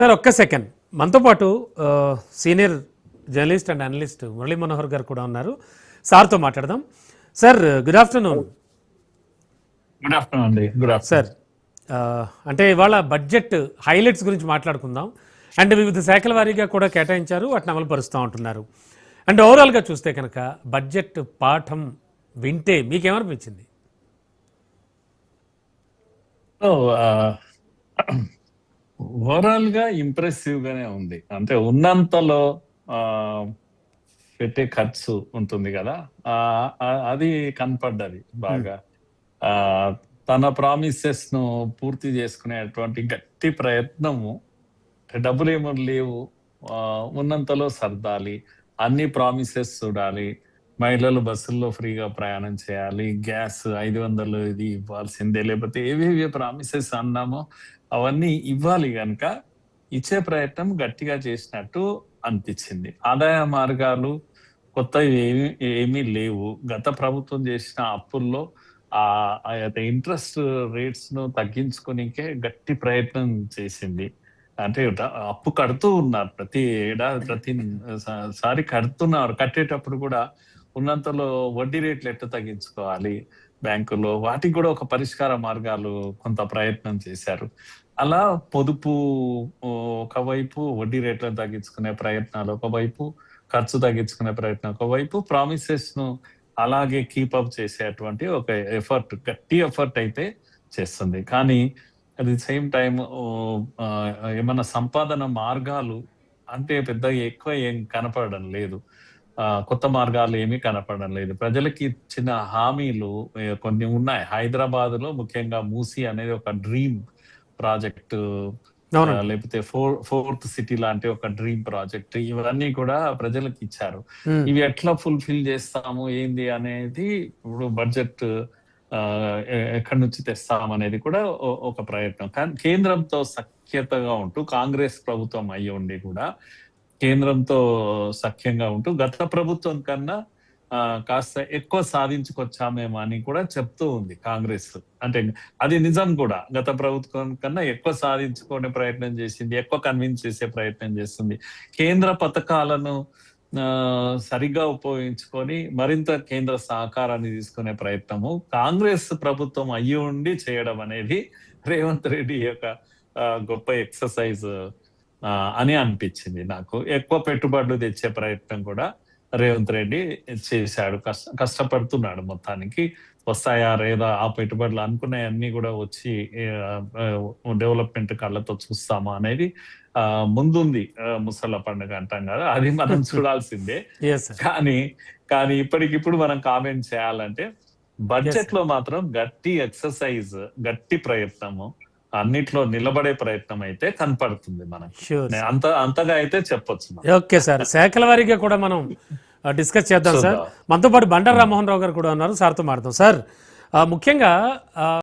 Sir ఒక్క second మనతో పాటు senior journalist and analyst Murali Manohar గారు కూడా ఉన్నారు. సార్తో మాట్లాడదాం. Sir good afternoon. Good afternoon అండి. గుడ్ ఆఫ్టర్నూన్ సార్ అంటే ఇవాళ బడ్జెట్ హైలైట్స్ గురించి మాట్లాడుకుందాం. అండ్ వివిధ శాఖల వారీగా కూడా కేటాయించారు, వాటిని అమలు పరుస్తూ ఉంటున్నారు. అండ్ ఓవరాల్గా చూస్తే కనుక బడ్జెట్ పాఠం వింటే మీకేమనిపించింది? ఓవరాల్ గా ఇంప్రెసివ్ గానే ఉంది. అంటే ఉన్నంతలో పెట్టే ఖర్చు ఉంటుంది కదా, అది కనపడ్డది బాగా. తన ప్రామిసెస్ ను పూర్తి చేసుకునేటువంటి గట్టి ప్రయత్నము. డబ్బులు ఏమో లేవు, ఉన్నంతలో సర్దాలి, అన్ని ప్రామిసెస్ చూడాలి. మహిళలు బస్సుల్లో ఫ్రీగా ప్రయాణం చేయాలి, గ్యాస్ 500 ఇది ఇవ్వాల్సిందే, లేకపోతే ఏవేవి ప్రామిసెస్ అన్నామో అవన్నీ ఇవ్వాలి. కనుక ఇచ్చే ప్రయత్నం గట్టిగా చేసినట్టు అనిపించింది. ఆదాయ మార్గాలు కొత్త ఏమీ లేవు. గత ప్రభుత్వం చేసిన అప్పుల్లో ఇంట్రెస్ట్ రేట్స్ ను తగ్గించుకోనికే గట్టి ప్రయత్నం చేసింది. అంటే అప్పు కడుతూ ఉన్నారు, ప్రతి ఏడాది ప్రతిసారి కడుతున్నారు. కట్టేటప్పుడు కూడా ఉన్నంతలో వడ్డీ రేట్లు ఎట్లా తగ్గించుకోవాలి బ్యాంకులో, వాటికి కూడా ఒక పరిష్కార మార్గాలు కొంత ప్రయత్నం చేశారు. అలా పొదుపు ఒకవైపు, వడ్డీ రేట్లను తగ్గించుకునే ప్రయత్నాలు ఒకవైపు, ఖర్చు తగ్గించుకునే ప్రయత్నం ఒకవైపు, ప్రామిసెస్ ను అలాగే కీపప్ చేసేటువంటి ఒక ఎఫర్ట్, గట్టి ఎఫర్ట్ అయితే చేస్తుంది. కానీ అట్ ది సేమ్ టైం ఏమన్నా సంపాదన మార్గాలు అంటే పెద్ద ఎక్కువ ఏం కనపడడం లేదు. కొత్త మార్గాలు ఏమీ కనపడడం లేదు. ప్రజలకి ఇచ్చిన హామీలు కొన్ని ఉన్నాయి. హైదరాబాద్ లో ముఖ్యంగా మూసీ అనేది ఒక డ్రీమ్ ప్రాజెక్ట్, లేకపోతే ఫోర్త్ సిటీ లాంటి ఒక డ్రీమ్ ప్రాజెక్ట్, ఇవన్నీ కూడా ప్రజలకు ఇచ్చారు. ఇవి ఎట్లా ఫుల్ఫిల్ చేస్తాము ఏంది అనేది ఇప్పుడు బడ్జెట్ ఎక్కడి నుంచి తెస్తామనేది కూడా ఒక ప్రయత్నం. కానీ కేంద్రంతో సఖ్యతగా ఉంటూ, కాంగ్రెస్ ప్రభుత్వం అయ్యి ఉండి కూడా కేంద్రంతో సఖ్యంగా ఉంటూ గత ప్రభుత్వం కన్నా కాస్త ఎక్కువ సాధించుకొచ్చామేమో అని కూడా చెప్తూ ఉంది కాంగ్రెస్. అంటే అది నిజం కూడా, గత ప్రభుత్వం కన్నా ఎక్కువ సాధించుకునే ప్రయత్నం చేసింది, ఎక్కువ కన్విన్స్ చేసే ప్రయత్నం చేస్తుంది. కేంద్ర పథకాలను సరిగ్గా ఉపయోగించుకొని మరింత కేంద్ర సహకారాన్ని తీసుకునే ప్రయత్నము కాంగ్రెస్ ప్రభుత్వం అయ్యి ఉండి చేయడం అనేది రేవంత్ రెడ్డి యొక్క గొప్ప ఎక్సర్సైజ్ అని అనిపించింది నాకు. ఎక్కువ పెట్టుబడులు తెచ్చే ప్రయత్నం కూడా రేవంత్ రెడ్డి చేశాడు. కష్టపడుతున్నాడు. మొత్తానికి వస్తాయా లేదా ఆ పెట్టుబడులు అనుకున్నాయన్నీ కూడా వచ్చి డెవలప్మెంట్ కళ్ళతో చూస్తామా అనేది ముందుంది. ముసళ్ళ పండుగ అంటాం కదా, అది మనం చూడాల్సిందే. కానీ ఇప్పటికిప్పుడు మనం కామెంట్ చేయాలంటే బడ్జెట్ లో మాత్రం గట్టి ఎక్సర్సైజ్, గట్టి ప్రయత్నము, అన్నిట్లో నిలబడే ప్రయత్నం అయితే కనపడుతుంది మనకి. అంతగా అయితే చెప్పొచ్చు. ఓకే సార్, శాఖల వారీగా కూడా మనం డిస్కస్ చేద్దాం సార్. మనతో పాటు బండారు రామ్మోహన్ రావు గారు కూడా ఉన్నారు, సార్తో మాట్లాడదాం. సార్ ముఖ్యంగా